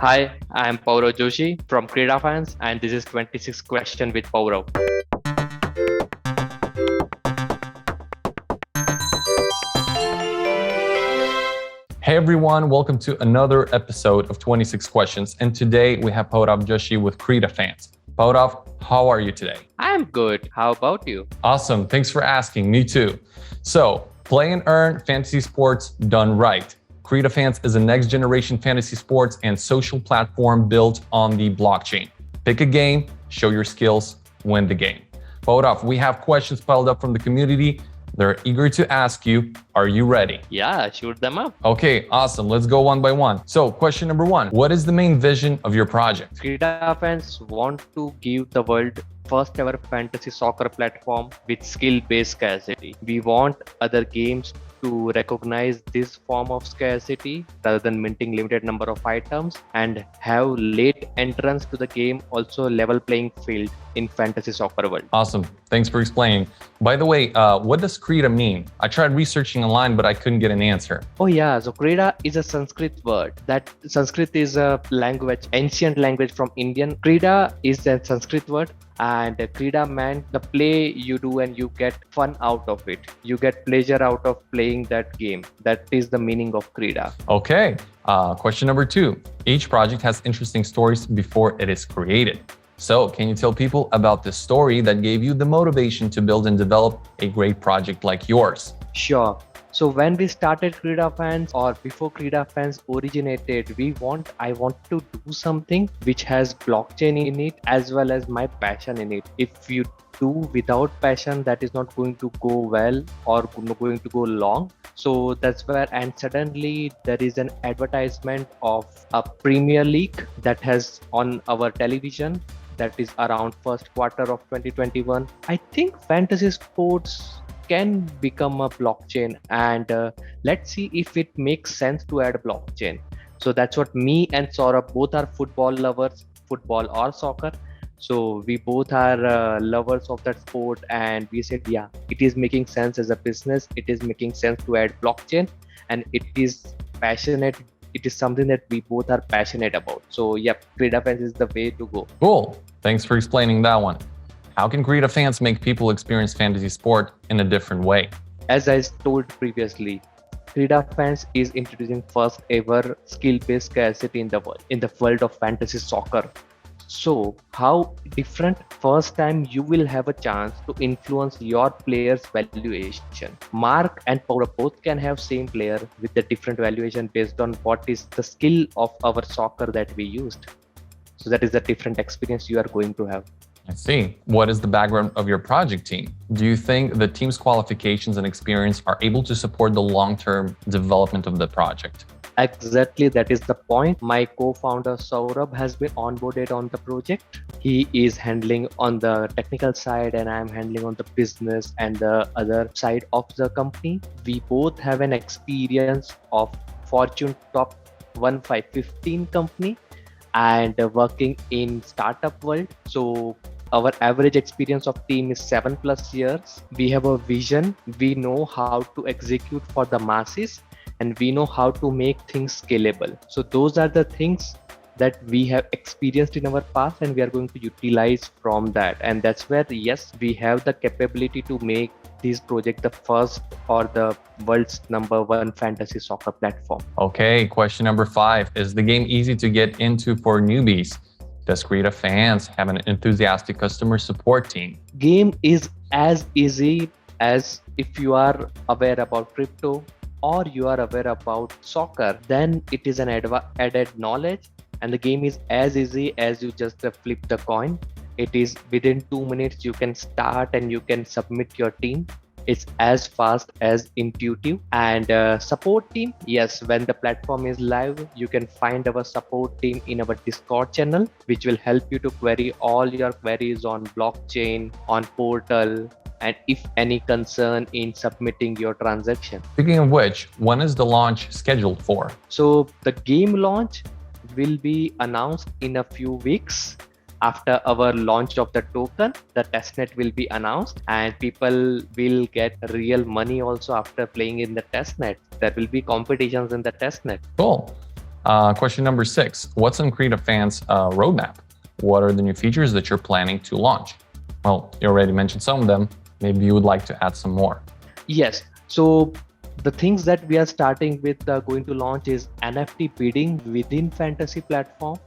Hi, I am Paurav Joshi from Krida Fans, and this is 26 question with Paurav. Hey everyone, welcome to another episode of 26 Questions. And today we have Paurav Joshi with Krida Fans. Paurav, how are you today? I am good. How about you? Awesome, thanks for asking. Me too. So, play and earn fantasy sports done right. Krida Fans is a next generation fantasy sports and social platform built on the blockchain. Pick a game, show your skills, win the game. Paurav, we have questions piled up from the community. They're eager to ask you, are you ready? Yeah, shoot them up. Okay, awesome. Let's go one by one. So, question number one, what is the main vision of your project? Krida Fans want to give the world first ever fantasy soccer platform with skill-based scarcity. We want other games to recognize this form of scarcity rather than minting limited number of items and have late entrance to the game, also level playing field in fantasy soccer world. Awesome. Thanks for explaining. By the way, what does Krida mean? I tried researching online, but I couldn't get an answer. Oh yeah, so Krida is a Sanskrit word. That Sanskrit is a language, ancient language from Indian. Krida is a Sanskrit word, and Krida meant the play you do and you get fun out of it. You get pleasure out of playing that game. That is the meaning of Krida. Okay. Question number two. Each project has interesting stories before it is created. So, can you tell people about the story that gave you the motivation to build and develop a great project like yours? Sure. So when we started Krida Fans, or before Krida Fans originated, I want to do something which has blockchain in it as well as my passion in it. If you do without passion, that is not going to go well or going to go long. So that's where, and suddenly there is an advertisement of a Premier League that has on our television. That is around first quarter of 2021. I think fantasy sports can become a blockchain, and let's see if it makes sense to add blockchain. So that's what me and Saurabh both are football lovers, football or soccer. So we both are lovers of that sport, and we said, yeah, it is making sense as a business. It is making sense to add blockchain, and it is passionate. It is something that we both are passionate about. So yep, Krida Fans is the way to go. Cool. Thanks for explaining that one. How can Krida Fans make people experience fantasy sport in a different way? As I told previously, Krida Fans is introducing first ever skill-based scarcity in the world of fantasy soccer. So how different? First time you will have a chance to influence your player's valuation. Mark and Paurav both can have same player with the different valuation based on what is the skill of our soccer that we used. So that is the different experience you are going to have. I see. What is the background of your project team? Do you think the team's qualifications and experience are able to support the long-term development of the project? Exactly, that is the point. My co-founder Saurabh has been onboarded on the project. He is handling on the technical side and I'm handling on the business and the other side of the company. We both have an experience of Fortune top 15 company and working in startup world. So our average experience of team is 7+ years. We have a vision. We know how to execute for the masses, and we know how to make things scalable. So those are the things that we have experienced in our past, and we are going to utilize from that. And that's where, yes, we have the capability to make this project the first or the world's #1 fantasy soccer platform. Okay, question number 5. Is the game easy to get into for newbies? Does Krida Fans have an enthusiastic customer support team? Game is as easy as if you are aware about crypto or you are aware about soccer, then it is an added knowledge, and the game is as easy as you just flip the coin. It is within 2 minutes you can start and you can submit your team. It's as fast as intuitive. And support team, yes, when the platform is live, you can find our support team in our Discord channel, which will help you to query all your queries on blockchain, on portal, and if any concern in submitting your transaction. Speaking of which, when is the launch scheduled for? So the game launch will be announced in a few weeks. After our launch of the token, the testnet will be announced and people will get real money also after playing in the testnet. There will be competitions in the testnet. Cool. Question number 6. What's on Krida Fans' roadmap? What are the new features that you're planning to launch? Well, you already mentioned some of them. Maybe you would like to add some more. Yes. So the things that we are starting with going to launch is NFT bidding within fantasy platform.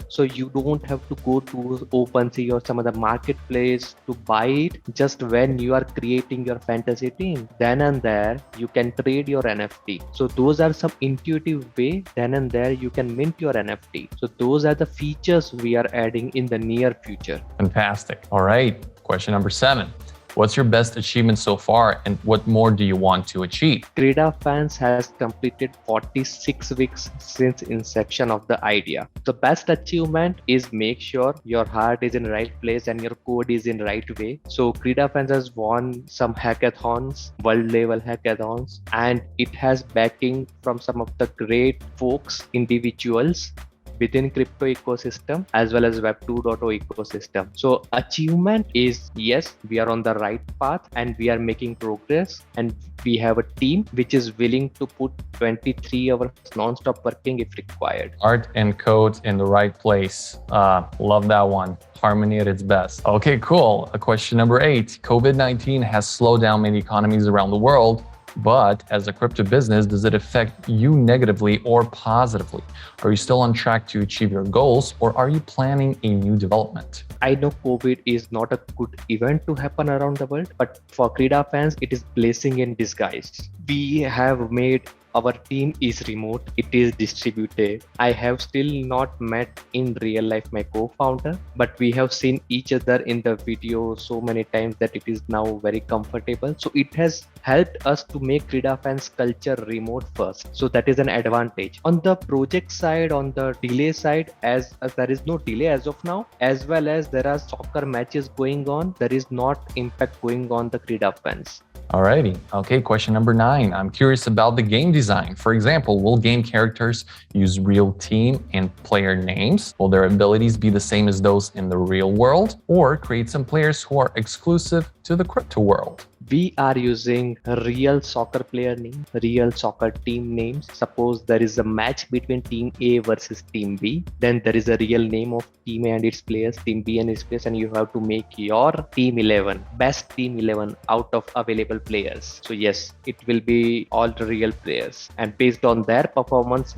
So you don't have to go to OpenSea or some other marketplace to buy it. Just when you are creating your fantasy team, then and there you can trade your NFT. So those are some intuitive way. Then and there you can mint your NFT. So those are the features we are adding in the near future. Fantastic. All right. Question number 7. What's your best achievement so far, and what more do you want to achieve? Krida Fans has completed 46 weeks since inception of the idea. The best achievement is make sure your heart is in right place and your code is in right way. So Krida Fans has won some hackathons, world level hackathons, and it has backing from some of the great folks, individuals within crypto ecosystem as well as web 2.0 ecosystem. So achievement is, yes, we are on the right path and we are making progress, and we have a team which is willing to put 23 hours non-stop working if required. Art and code in the right place. Love that one. Harmony at its best. Okay, cool. Question number 8. COVID-19 has slowed down many economies around the world. But as a crypto business, does it affect you negatively or positively? Are you still on track to achieve your goals, or are you planning a new development? I know COVID is not a good event to happen around the world, but for Krida Fans, it is blessing in disguise. We have made our team is remote, it is distributed. I have still not met in real life my co-founder, but we have seen each other in the video so many times that it is now very comfortable. So it has helped us to make Krida Fans culture remote first. So that is an advantage. On the project side, on the delay side, as there is no delay as of now, as well as there are soccer matches going on, there is not impact going on the Krida Fans. Alrighty. Okay, question number 9. I'm curious about the game design. For example, will game characters use real team and player names? Will their abilities be the same as those in the real world? Or create some players who are exclusive to the crypto world? We are using real soccer player name, real soccer team names. Suppose there is a match between team A versus team B, then there is a real name of team A and its players, team B and its players, and you have to make your team 11, best team 11 out of available players. So yes, it will be all the real players, and based on their performance,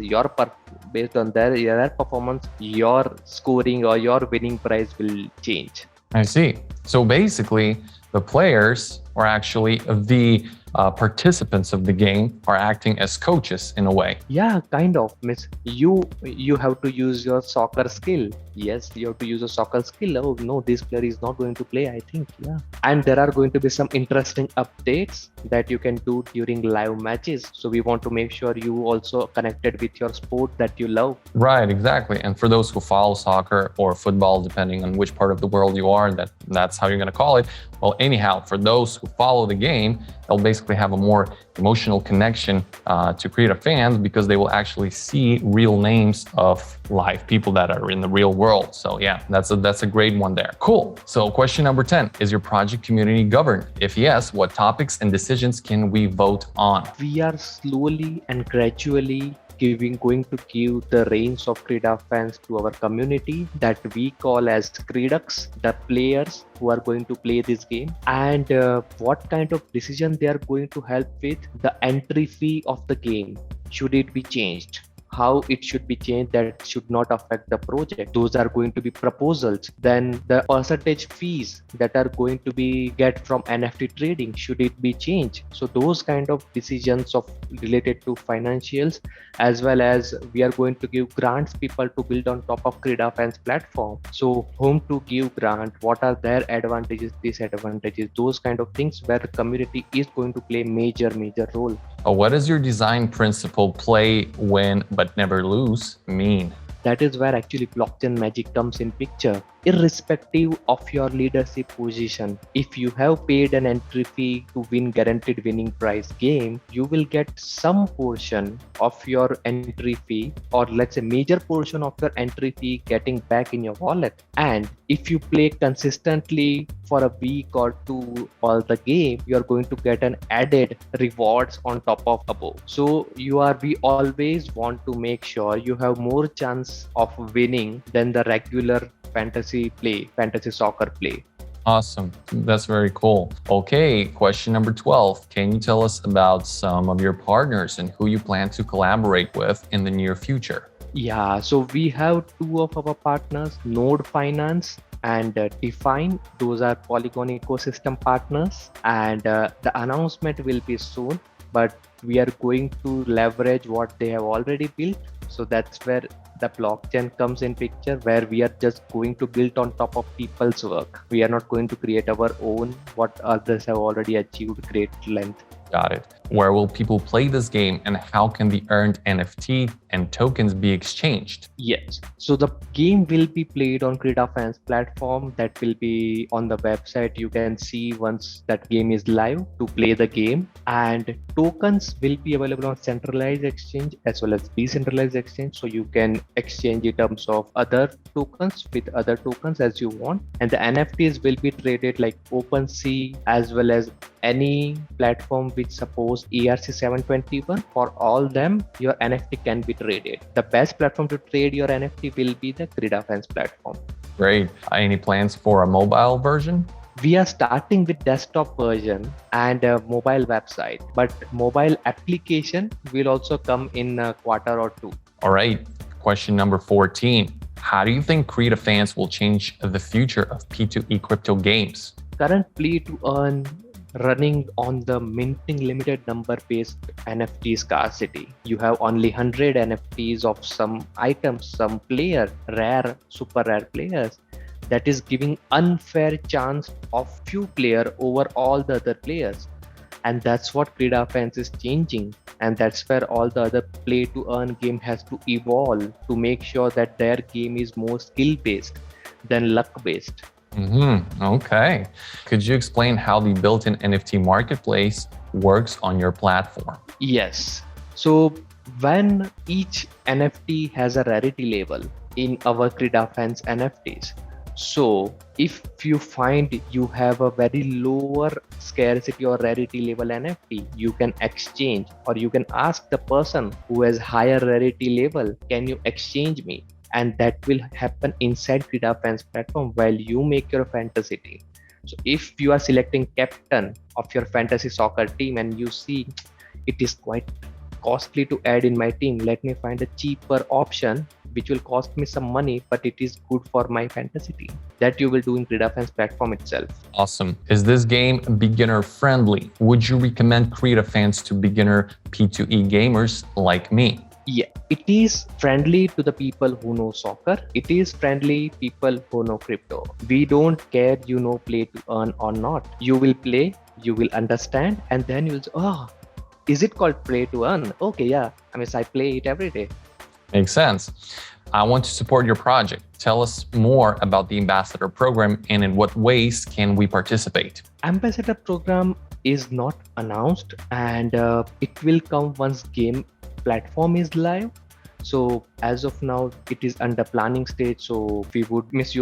based on their performance, your scoring or your winning prize will change. I see. So basically, the players are actually the participants of the game are acting as coaches in a way. Yeah, kind of. Miss, you have to use your soccer skill. Yes, you have to use a soccer skill. Oh no, this player is not going to play, I think. Yeah. And there are going to be some interesting updates that you can do during live matches. So we want to make sure you also connected with your sport that you love. Right, exactly. And for those who follow soccer or football, depending on which part of the world you are, that's how you're going to call it. Well, anyhow, for those who follow the game, they'll basically have a more emotional connection to Krida Fans because they will actually see real names of live people that are in the real world. So yeah, that's a great one there. Cool. So question number 10, is your project community governed? If yes, what topics and decisions can we vote on? We are slowly and gradually going to give the reins of Krida Fans to our community that we call as Kridaks, the players who are going to play this game, and what kind of decision they are going to help with the entry fee of the game. Should it be changed? How it should be changed that should not affect the project. Those are going to be proposals. Then the percentage fees that are going to be get from NFT trading, should it be changed? So those kind of decisions of related to financials, as well as we are going to give grants people to build on top of Krida Fans platform. So whom to give grant, what are their advantages, disadvantages, those kind of things where the community is going to play major role. What does your design principle play, win, but never lose mean? That is where actually blockchain magic comes in picture. irrespective of your leadership position. If you have paid an entry fee to win guaranteed winning prize game, you will get some portion of your entry fee, or let's say major portion of your entry fee getting back in your wallet. And if you play consistently for a week or two all the game, you're going to get an added rewards on top of above. So we always want to make sure you have more chance of winning than the regular fantasy soccer play. Awesome. That's very cool. Okay, question number 12. Can you tell us about some of your partners and who you plan to collaborate with in the near future? Yeah, so we have two of our partners, Node Finance and Define. Those are Polygon ecosystem partners, and the announcement will be soon, but we are going to leverage what they have already built. So that's where the blockchain comes in picture, where we are just going to build on top of people's work. We are not going to create our own, what others have already achieved great length. Got it. Where will people play this game, and how can the earned NFT and tokens be exchanged? Yes. So the game will be played on Krida Fans platform. That will be on the website. You can see once that game is live to play the game. And tokens will be available on centralized exchange as well as decentralized exchange. So you can exchange in terms of other tokens with other tokens as you want. And the NFTs will be traded like OpenSea as well as any platform which supports ERC-721. For all them, your NFT can be traded. The best platform to trade your NFT will be the Krida Fans platform. Great. Any plans for a mobile version? We are starting with desktop version and a mobile website, but mobile application will also come in a quarter or two. All right. Question number 14. How do you think Krida Fans will change the future of P2E crypto games? Current play to earn running on the minting limited number based NFT scarcity. You have only 100 NFTs of some items, some player, rare, super rare players. That is giving unfair chance of few player over all the other players. And that's what Krida Fans is changing. And that's where all the other play to earn game has to evolve to make sure that their game is more skill based than luck based. Okay. Could you explain how the Builtin NFT Marketplace works on your platform? Yes. So when each NFT has a rarity label in our Krida Fans NFTs, so if you find you have a very lower scarcity or rarity level NFT, you can exchange, or you can ask the person who has higher rarity level, can you exchange me? And that will happen inside Krida Fans platform while you make your fantasy team. So if you are selecting captain of your fantasy soccer team and you see it is quite costly to add in my team, let me find a cheaper option which will cost me some money, but it is good for my fantasy team. That you will do in Krida Fans platform itself. Awesome. Is this game beginner friendly? Would you recommend Krida Fans to beginner P2E gamers like me? Yeah, it is friendly to the people who know soccer. It is friendly people who know crypto. We don't care you know play to earn or not. You will play, you will understand, and then you'll say, oh, is it called play to earn? Okay, yeah. I play it every day. Makes sense. I want to support your project. Tell us more about the ambassador program and in what ways can we participate? Ambassador program is not announced, and it will come once game platform is live. So as of now, it is under planning stage. So you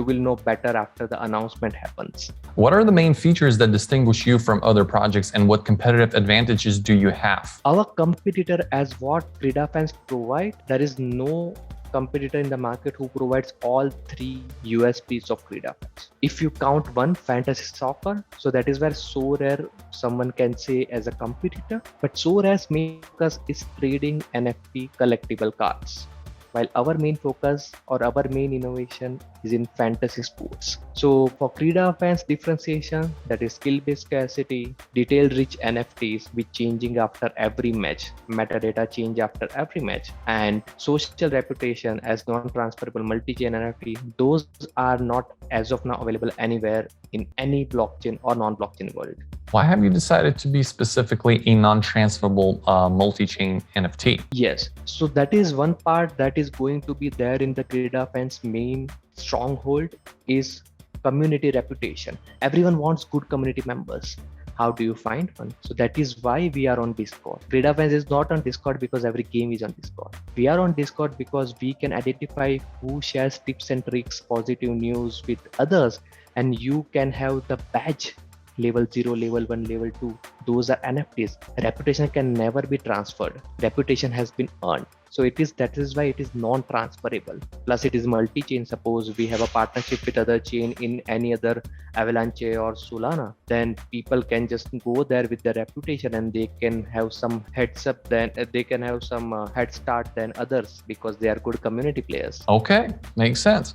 will know better after the announcement happens. What are the main features that distinguish you from other projects, and what competitive advantages do you have? Our competitor, as what Krida Fans provide, there is no competitor in the market who provides all three USPs of Krida Fans. If you count one, fantasy soccer, so that is where So Rare someone can say as a competitor, but So Rare's main focus is trading NFT collectible cards, while our main focus or our main innovation is in fantasy sports. So for Krida Fans differentiation, that is skill-based scarcity, detail-rich NFTs with changing after every match, metadata change after every match, and social reputation as non-transferable multi-chain NFT, those are not as of now available anywhere in any blockchain or non-blockchain world. Why have you decided to be specifically a non-transferable multi-chain NFT? Yes, so that is one part that is going to be there in the Krida Fans main stronghold is community reputation. Everyone wants good community members. How do you find one? So that is why we are on Discord. Krida Fans is not on Discord because every game is on Discord. We are on Discord because we can identify who shares tips and tricks, positive news with others, and you can have the badge level 0, level 1, level 2. Those are NFTs. Reputation can never be transferred. Reputation has been earned. So that is why it is non-transferable. Plus it is multi-chain. Suppose we have a partnership with other chain in any other Avalanche or Solana, then people can just go there with their reputation and they can have some heads up, then they can have some head start than others because they are good community players. Okay, makes sense.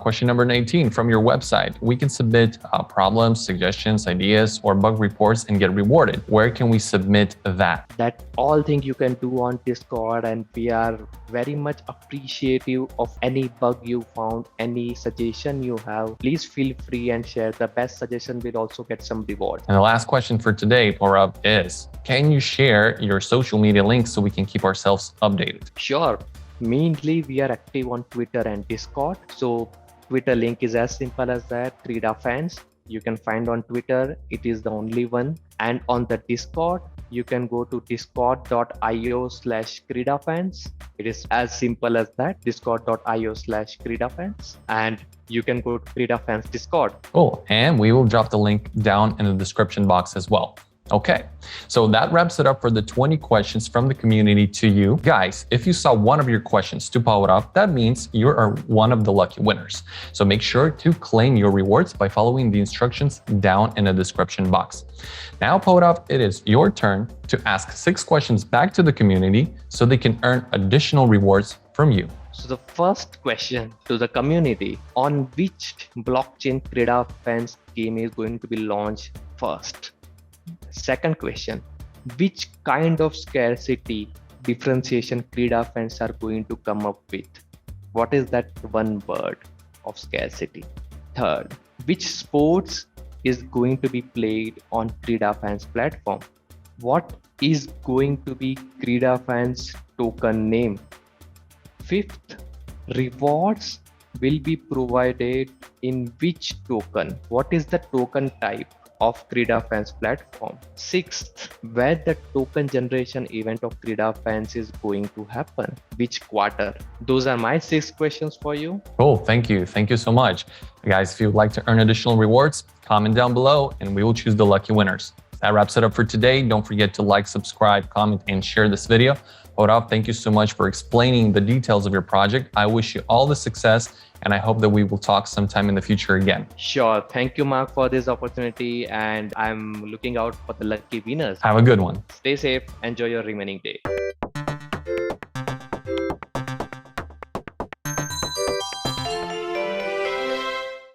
Question number 19 from your website. We can submit problems, suggestions, ideas, or bug reports and get rewarded. Where can we submit that? That all thing you can do on Discord, and we are very much appreciative of any bug you found, any suggestion you have. Please feel free and share. The best suggestion will also get some reward. And the last question for today, Paurav, is can you share your social media links so we can keep ourselves updated? Sure. Mainly we are active on Twitter and Discord. So Twitter link is as simple as that, Krida Fans. You can find on Twitter, it is the only one. And on the Discord, you can go to discord.io/Krida Fans. It is as simple as that, discord.io/Krida Fans. And you can go to Krida Fans Discord. Cool. And we will drop the link down in the description box as well. Okay, so that wraps it up for the 20 questions from the community to you. Guys, if you saw one of your questions to Paurav, that means you are one of the lucky winners. So make sure to claim your rewards by following the instructions down in the description box. Now, Paurav, it is your turn to ask 6 questions back to the community so they can earn additional rewards from you. So the first question to the community, on which blockchain Krida Fans game is going to be launched first? Second question, which kind of scarcity differentiation Krida Fans are going to come up with? What is that one word of scarcity? Third, which sports is going to be played on Krida Fans platform? What is going to be Krida Fans token name? Fifth, rewards will be provided in which token? What is the token type of Krida Fans platform? Sixth, where the token generation event of Krida Fans is going to happen? Which quarter? Those are my 6 questions for you. Cool, thank you. Thank you so much. Guys, if you would like to earn additional rewards, comment down below and we will choose the lucky winners. That wraps it up for today. Don't forget to like, subscribe, comment, and share this video. Paurav, thank you so much for explaining the details of your project. I wish you all the success, and I hope that we will talk sometime in the future again. Sure. Thank you, Mark, for this opportunity, and I'm looking out for the lucky winners. Have a good one. Stay safe. Enjoy your remaining day.